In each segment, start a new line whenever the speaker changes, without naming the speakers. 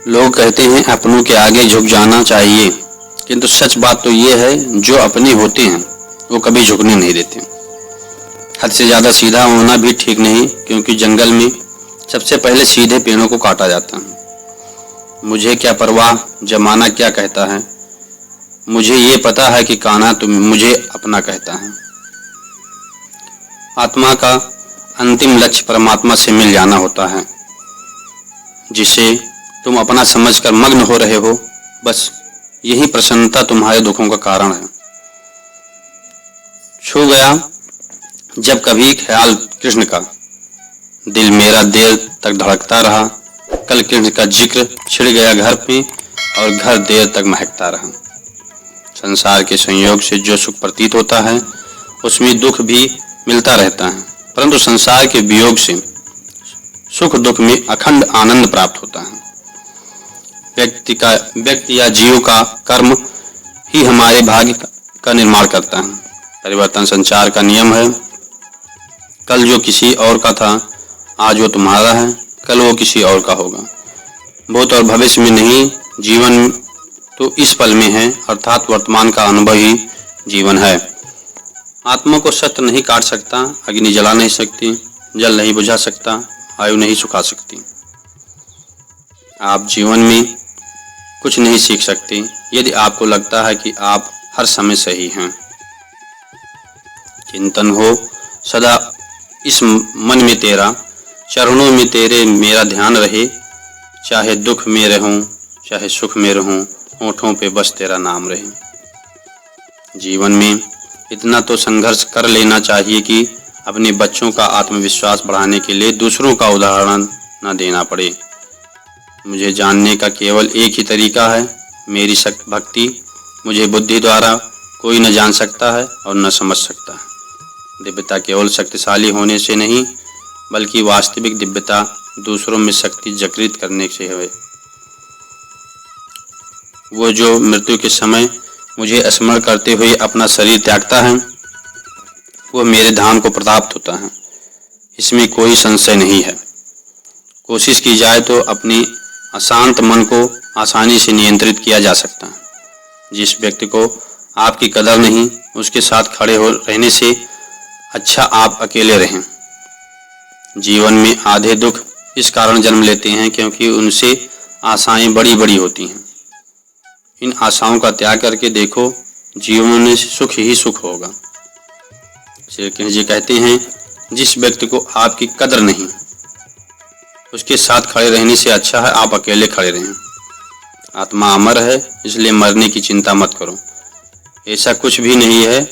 लोग कहते हैं अपनों के आगे झुक जाना चाहिए, किंतु सच बात तो ये है जो अपने होते हैं वो कभी झुकने नहीं देते। हद से ज़्यादा सीधा होना भी ठीक नहीं, क्योंकि जंगल में सबसे पहले सीधे पेड़ों को काटा जाता है। मुझे क्या परवाह जमाना क्या कहता है, मुझे ये पता है कि कान्हा तुम मुझे अपना कहता है। आत्मा का अंतिम लक्ष्य परमात्मा से मिल जाना होता है, जिसे तुम अपना समझकर मग्न हो रहे हो। बस यही प्रसन्नता तुम्हारे दुखों का कारण है। छू गया जब कभी ख्याल कृष्ण का, दिल मेरा देर तक धड़कता रहा। कल कृष्ण का जिक्र छिड़ गया घर पे और घर देर तक महकता रहा। संसार के संयोग से जो सुख प्रतीत होता है उसमें दुख भी मिलता रहता है, परंतु संसार के वियोग से सुख दुख में अखंड आनंद प्राप्त होता है। व्यक्ति या जीव का कर्म ही हमारे भाग्य का निर्माण करता है। परिवर्तन संसार का नियम है। कल जो किसी और का था आज वो तुम्हारा है, कल वो किसी और का होगा। भूत और भविष्य में नहीं, जीवन तो इस पल में है, अर्थात वर्तमान का अनुभव ही जीवन है। आत्मा को सत्य नहीं काट सकता, अग्नि जला नहीं सकती, जल नहीं बुझा सकता, आयु नहीं सुखा सकती। आप जीवन में कुछ नहीं सीख सकते यदि आपको लगता है कि आप हर समय सही हैं। चिंतन हो सदा इस मन में तेरा, चरणों में तेरे मेरा ध्यान रहे। चाहे दुख में रहूं चाहे सुख में रहूं, होठों पे बस तेरा नाम रहे। जीवन में इतना तो संघर्ष कर लेना चाहिए कि अपने बच्चों का आत्मविश्वास बढ़ाने के लिए दूसरों का उदाहरण न देना पड़े। मुझे जानने का केवल एक ही तरीका है, मेरी भक्ति। मुझे बुद्धि द्वारा कोई न जान सकता है और न समझ सकता है। दिव्यता केवल शक्तिशाली होने से नहीं, बल्कि वास्तविक दिव्यता दूसरों में शक्ति जागृत करने से है। वो जो मृत्यु के समय मुझे स्मरण करते हुए अपना शरीर त्यागता है, वो मेरे धाम को प्राप्त होता है, इसमें कोई संशय नहीं है। कोशिश की जाए तो अपनी अशांत मन को आसानी से नियंत्रित किया जा सकता है। जिस व्यक्ति को आपकी कदर नहीं, उसके साथ खड़े हो रहने से अच्छा आप अकेले रहें। जीवन में आधे दुख इस कारण जन्म लेते हैं क्योंकि उनसे आशाएं बड़ी बड़ी होती हैं। इन आशाओं का त्याग करके देखो, जीवन में सुख ही सुख होगा। श्री कृष्ण जी कहते हैं, जिस व्यक्ति को आपकी कदर नहीं, उसके साथ खड़े रहने से अच्छा है आप अकेले खड़े रहें। आत्मा अमर है, इसलिए मरने की चिंता मत करो। ऐसा कुछ भी नहीं है,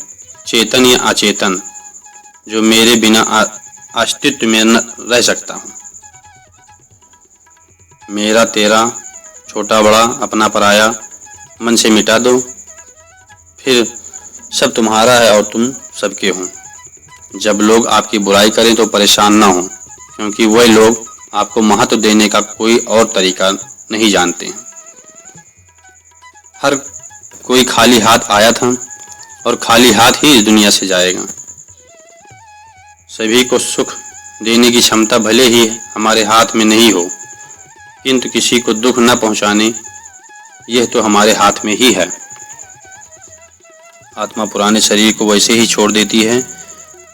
चेतन या अचेतन, जो मेरे बिना अस्तित्व में न रह सकता हूँ। मेरा तेरा, छोटा बड़ा, अपना पराया मन से मिटा दो, फिर सब तुम्हारा है और तुम सबके हो। जब लोग आपकी बुराई करें तो परेशान ना हो, क्योंकि वही लोग आपको महत्व देने का कोई और तरीका नहीं जानते हैं। हर कोई खाली हाथ आया था और खाली हाथ ही इस दुनिया से जाएगा। सभी को सुख देने की क्षमता भले ही हमारे हाथ में नहीं हो, किंतु किसी को दुख न पहुंचाने यह तो हमारे हाथ में ही है। आत्मा पुराने शरीर को वैसे ही छोड़ देती है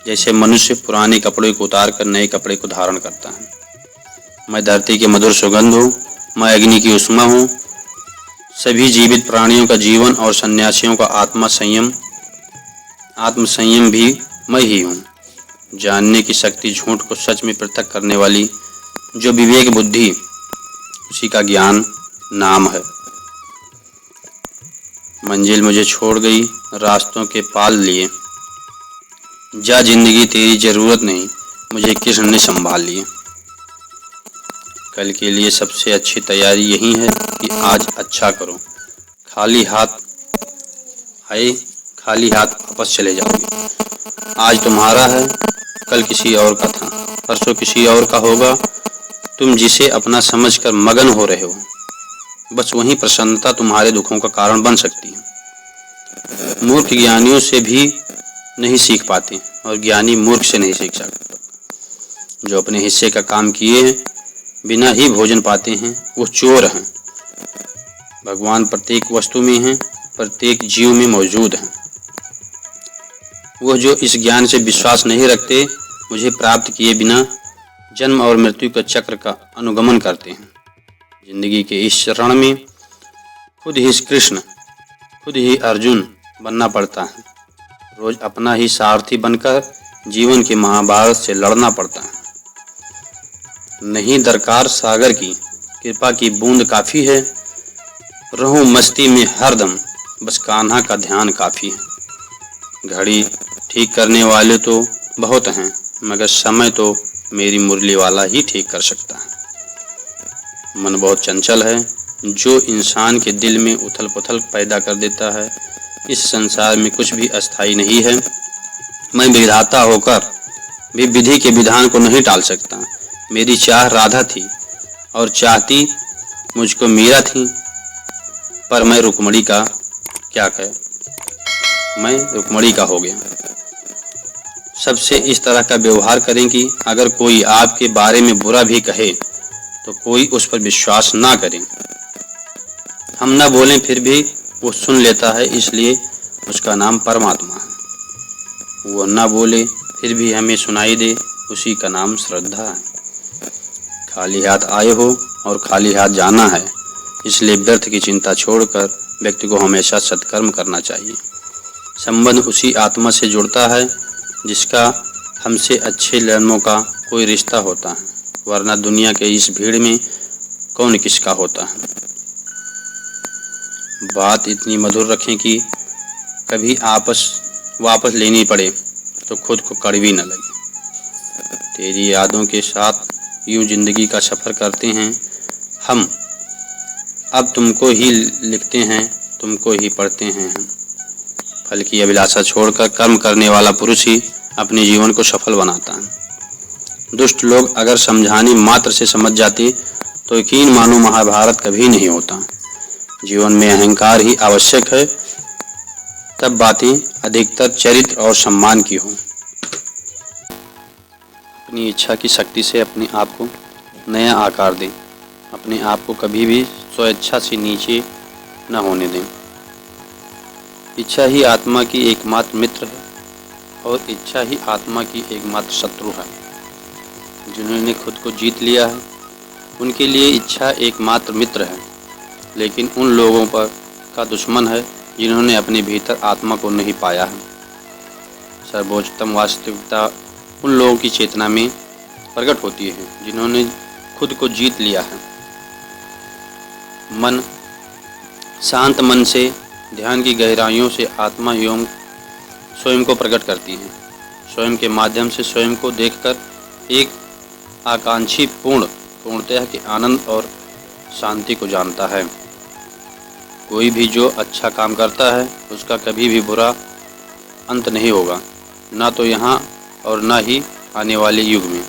जैसे मनुष्य पुराने कपड़े को उतार कर नए कपड़े को धारण करता है। मैं धरती की मधुर सुगंध हूँ, मैं अग्नि की उष्मा हूँ। सभी जीवित प्राणियों का जीवन और सन्यासियों का आत्म संयम भी मैं ही हूँ। जानने की शक्ति झूठ को सच में पृथक करने वाली जो विवेक बुद्धि, उसी का ज्ञान नाम है। मंजिल मुझे छोड़ गई, रास्तों के पाल लिए, जा जिंदगी तेरी जरूरत नहीं, मुझे कृष्ण ने संभाल लिए। कल के लिए सबसे अच्छी तैयारी यही है कि आज अच्छा करो। खाली हाथ आए, खाली हाथ वापस चले जाओगे। आज तुम्हारा है, कल किसी और का था, परसों किसी और का होगा। तुम जिसे अपना समझकर मगन हो रहे हो, बस वही प्रसन्नता तुम्हारे दुखों का कारण बन सकती है। मूर्ख ज्ञानियों से भी नहीं सीख पाते और ज्ञानी मूर्ख से नहीं सीख सकता। जो अपने हिस्से का काम किए हैं, बिना ही भोजन पाते हैं, वो चोर हैं। भगवान प्रत्येक वस्तु में हैं, प्रत्येक जीव में मौजूद हैं। वह जो इस ज्ञान से विश्वास नहीं रखते, मुझे प्राप्त किए बिना जन्म और मृत्यु के चक्र का अनुगमन करते हैं। जिंदगी के इस चरण में खुद ही कृष्ण, खुद ही अर्जुन बनना पड़ता है। रोज अपना ही सारथी बनकर जीवन के महाभारत से लड़ना पड़ता है। नहीं दरकार सागर की, कृपा की बूंद काफ़ी है। रहूं मस्ती में हरदम, बस कान्हा का ध्यान काफ़ी है। घड़ी ठीक करने वाले तो बहुत हैं, मगर समय तो मेरी मुरली वाला ही ठीक कर सकता है। मन बहुत चंचल है, जो इंसान के दिल में उथल पुथल पैदा कर देता है। इस संसार में कुछ भी अस्थायी नहीं है। मैं विधाता होकर भी विधि के विधान को नहीं टाल सकता। मेरी चाह राधा थी और चाहती मुझको मीरा थी, पर मैं रुक्मणी का क्या कह, मैं रुक्मणी का हो गया। सबसे इस तरह का व्यवहार करें कि अगर कोई आपके बारे में बुरा भी कहे तो कोई उस पर विश्वास ना करें। हम ना बोलें फिर भी वो सुन लेता है, इसलिए उसका नाम परमात्मा है। वो ना बोले फिर भी हमें सुनाई दे, उसी का नाम श्रद्धा है। खाली हाथ आए हो और खाली हाथ जाना है, इसलिए व्यर्थ की चिंता छोड़कर व्यक्ति को हमेशा सत्कर्म करना चाहिए। संबंध उसी आत्मा से जुड़ता है जिसका हमसे अच्छे जन्मों का कोई रिश्ता होता है, वरना दुनिया के इस भीड़ में कौन किसका होता है। बात इतनी मधुर रखें कि कभी वापस लेनी पड़े तो खुद को कड़वी न लगे। तेरी यादों के साथ यूं जिंदगी का सफ़र करते हैं हम। अब तुमको ही लिखते हैं, तुमको ही पढ़ते हैं हम। फल की अभिलाषा छोड़कर कर्म करने वाला पुरुष ही अपने जीवन को सफल बनाता है। दुष्ट लोग अगर समझाने मात्र से समझ जाते तो यकीन मानो महाभारत कभी नहीं होता। जीवन में अहंकार ही आवश्यक है, तब बातें अधिकतर चरित्र और सम्मान की हों। अपनी इच्छा की शक्ति से अपने आप को नया आकार दें। अपने आप को कभी भी स्वेच्छा से नीचे न होने दें। इच्छा ही आत्मा की एकमात्र मित्र है और इच्छा ही आत्मा की एकमात्र शत्रु है। जिन्होंने खुद को जीत लिया है उनके लिए इच्छा एकमात्र मित्र है, लेकिन उन लोगों पर का दुश्मन है जिन्होंने अपने भीतर आत्मा को नहीं पाया है। सर्वोच्चतम वास्तविकता उन लोगों की चेतना में प्रकट होती है जिन्होंने खुद को जीत लिया है। मन शांत मन से ध्यान की गहराइयों से आत्मा एवं स्वयं को प्रकट करती है। स्वयं के माध्यम से स्वयं को देखकर एक आकांक्षी पूर्णतः के आनंद और शांति को जानता है। कोई भी जो अच्छा काम करता है उसका कभी भी बुरा अंत नहीं होगा, ना तो यहाँ और ना ही आने वाले युग में।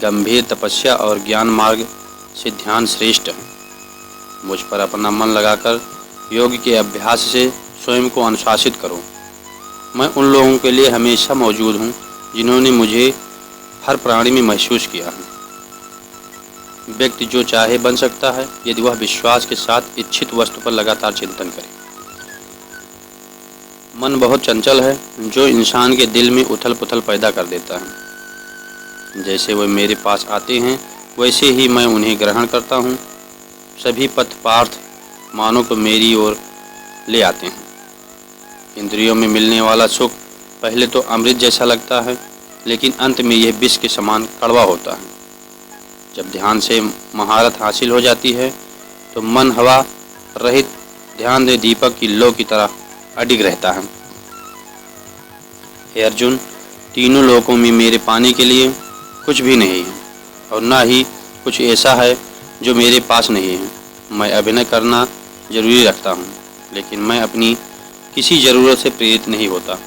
गंभीर तपस्या और ज्ञान मार्ग से ध्यान श्रेष्ठ है। मुझ पर अपना मन लगाकर योग के अभ्यास से स्वयं को अनुशासित करो। मैं उन लोगों के लिए हमेशा मौजूद हूँ जिन्होंने मुझे हर प्राणी में महसूस किया है। व्यक्ति जो चाहे बन सकता है यदि वह विश्वास के साथ इच्छित वस्तु पर लगातार चिंतन करे। मन बहुत चंचल है, जो इंसान के दिल में उथल पुथल पैदा कर देता है। जैसे वे मेरे पास आते हैं वैसे ही मैं उन्हें ग्रहण करता हूँ। सभी पथ पार्थ मानव को मेरी ओर ले आते हैं। इंद्रियों में मिलने वाला सुख पहले तो अमृत जैसा लगता है, लेकिन अंत में यह विष के समान कड़वा होता है। जब ध्यान से महारत हासिल हो जाती है तो मन हवा रहित ध्यान दे दीपक की लौ की तरह अडिग रहता है। हे अर्जुन, तीनों लोकों में मेरे पाने के लिए कुछ भी नहीं है और ना ही कुछ ऐसा है जो मेरे पास नहीं है। मैं अभिनय करना जरूरी रखता हूँ, लेकिन मैं अपनी किसी ज़रूरत से प्रेरित नहीं होता।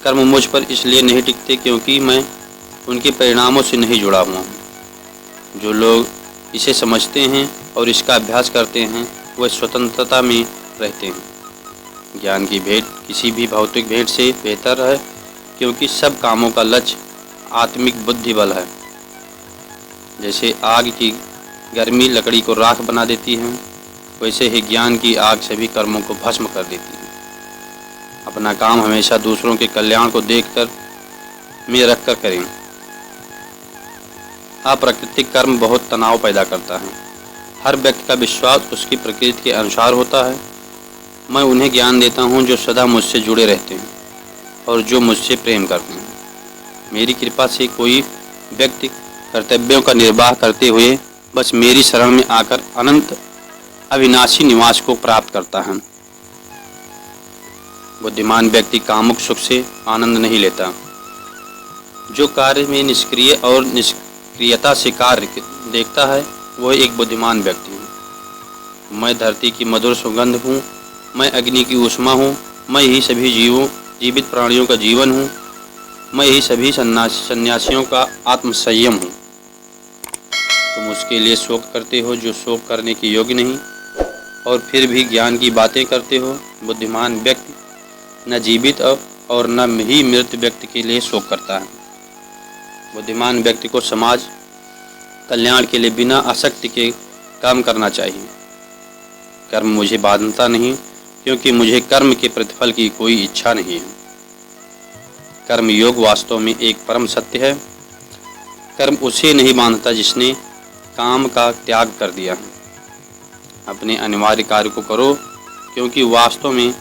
कर्म मुझ पर इसलिए नहीं टिकते क्योंकि मैं उनके परिणामों से नहीं जुड़ा हुआ हूँ। जो लोग इसे समझते हैं और इसका अभ्यास करते हैं वह स्वतंत्रता में रहते हैं। ज्ञान की भेंट किसी भी भौतिक भेंट से बेहतर है, क्योंकि सब कामों का लक्ष्य आत्मिक बुद्धि बल है। जैसे आग की गर्मी लकड़ी को राख बना देती है, वैसे ही ज्ञान की आग सभी कर्मों को भस्म कर देती है। अपना काम हमेशा दूसरों के कल्याण को देखकर में रखकर करें। अप्राकृतिक कर्म बहुत तनाव पैदा करता है। हर व्यक्ति का विश्वास उसकी प्रकृति के अनुसार होता है। मैं उन्हें ज्ञान देता हूँ जो सदा मुझसे जुड़े रहते हैं और जो मुझसे प्रेम करते हैं। मेरी कृपा से कोई व्यक्ति कर्तव्यों का निर्वाह करते हुए बस मेरी शरण में आकर अनंत अविनाशी निवास को प्राप्त करता है। बुद्धिमान व्यक्ति कामुक सुख से आनंद नहीं लेता। जो कार्य में निष्क्रिय और निष्क्रियता से कार्य देखता है वह एक बुद्धिमान व्यक्ति है। मैं धरती की मधुर सुगंध हूँ, मैं अग्नि की ऊष्मा हूँ, मैं ही सभी जीवित प्राणियों का जीवन हूँ, मैं ही सभी सन्यासियों का आत्मसंयम हूँ। तुम उसके लिए शोक करते हो जो शोक करने के योग्य नहीं, और फिर भी ज्ञान की बातें करते हो। बुद्धिमान व्यक्ति न जीवित और न ही मृत व्यक्ति के लिए शोक करता है। बुद्धिमान व्यक्ति को समाज कल्याण के लिए बिना आसक्ति के काम करना चाहिए। कर्म मुझे बांधता नहीं, क्योंकि मुझे कर्म के प्रतिफल की कोई इच्छा नहीं है। कर्म योग वास्तव में एक परम सत्य है। कर्म उसे नहीं बांधता जिसने काम का त्याग कर दिया है। अपने अनिवार्य कार्य को करो, क्योंकि वास्तव में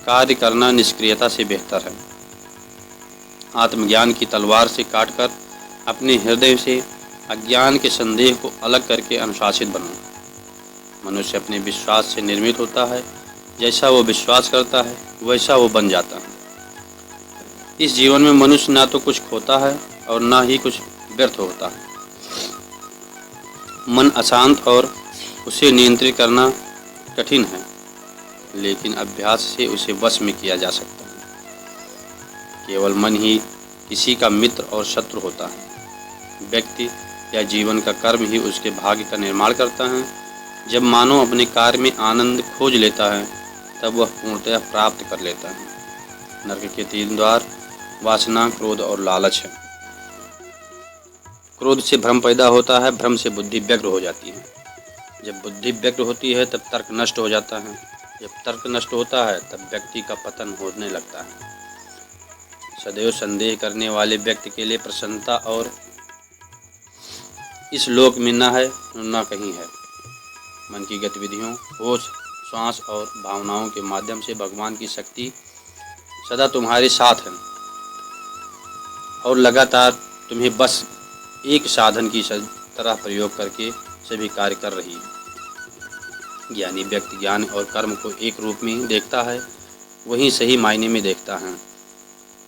कार्य करना निष्क्रियता से बेहतर है। आत्मज्ञान की तलवार से काटकर अपने हृदय से अज्ञान के संदेह को अलग करके अनुशासित बनो। मनुष्य अपने विश्वास से निर्मित होता है। जैसा वो विश्वास करता है वैसा वो बन जाता है। इस जीवन में मनुष्य ना तो कुछ खोता है और ना ही कुछ व्यर्थ होता है। मन अशांत और उसे नियंत्रित करना कठिन है, लेकिन अभ्यास से उसे वश में किया जा सकता है। केवल मन ही किसी का मित्र और शत्रु होता है। व्यक्ति या जीवन का कर्म ही उसके भाग्य का निर्माण करता है। जब मानव अपने कार्य में आनंद खोज लेता है तब वह पूर्णतः प्राप्त कर लेता है। नरक के 3 द्वार वासना, क्रोध और लालच है। क्रोध से भ्रम पैदा होता है, भ्रम से बुद्धि व्यग्र हो जाती है। जब बुद्धि व्यग्र होती है तब तर्क नष्ट हो जाता है। जब तर्क नष्ट होता है तब व्यक्ति का पतन होने लगता है। सदैव संदेह करने वाले व्यक्ति के लिए प्रसन्नता और इस लोक में न है न कहीं है। मन की गतिविधियों, होश, श्वास और भावनाओं के माध्यम से भगवान की शक्ति सदा तुम्हारे साथ है और लगातार तुम्हें बस एक साधन की तरह प्रयोग करके सभी कार्य कर रही है। ज्ञानी व्यक्ति ज्ञान और कर्म को एक रूप में देखता है, वही सही मायने में देखता है।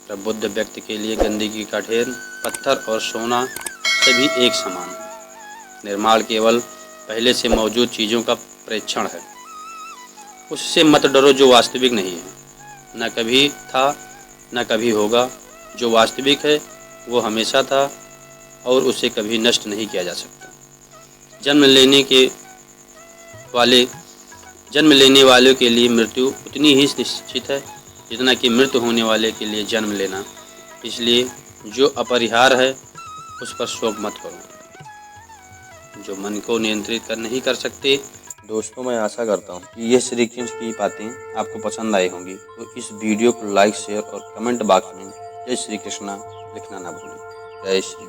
प्रबुद्ध व्यक्ति के लिए गंदगी का ढेर, पत्थर और सोना सभी एक समान है। निर्माण केवल पहले से मौजूद चीज़ों का प्रेक्षण है। उससे मत डरो जो वास्तविक नहीं है। न कभी था न कभी होगा। जो वास्तविक है वो हमेशा था और उसे कभी नष्ट नहीं किया जा सकता। जन्म लेने वालों के लिए मृत्यु उतनी ही निश्चित है जितना कि मृत्यु होने वाले के लिए जन्म लेना। इसलिए जो अपरिहार्य है उस पर शोक मत करो। जो मन को नियंत्रित नहीं कर सकते।
दोस्तों, मैं आशा करता हूँ कि ये श्री कृष्ण की बातें आपको पसंद आई होंगी। तो इस वीडियो को लाइक, शेयर और कमेंट बॉक्स में जय श्री कृष्णा लिखना ना भूलें। जय श्री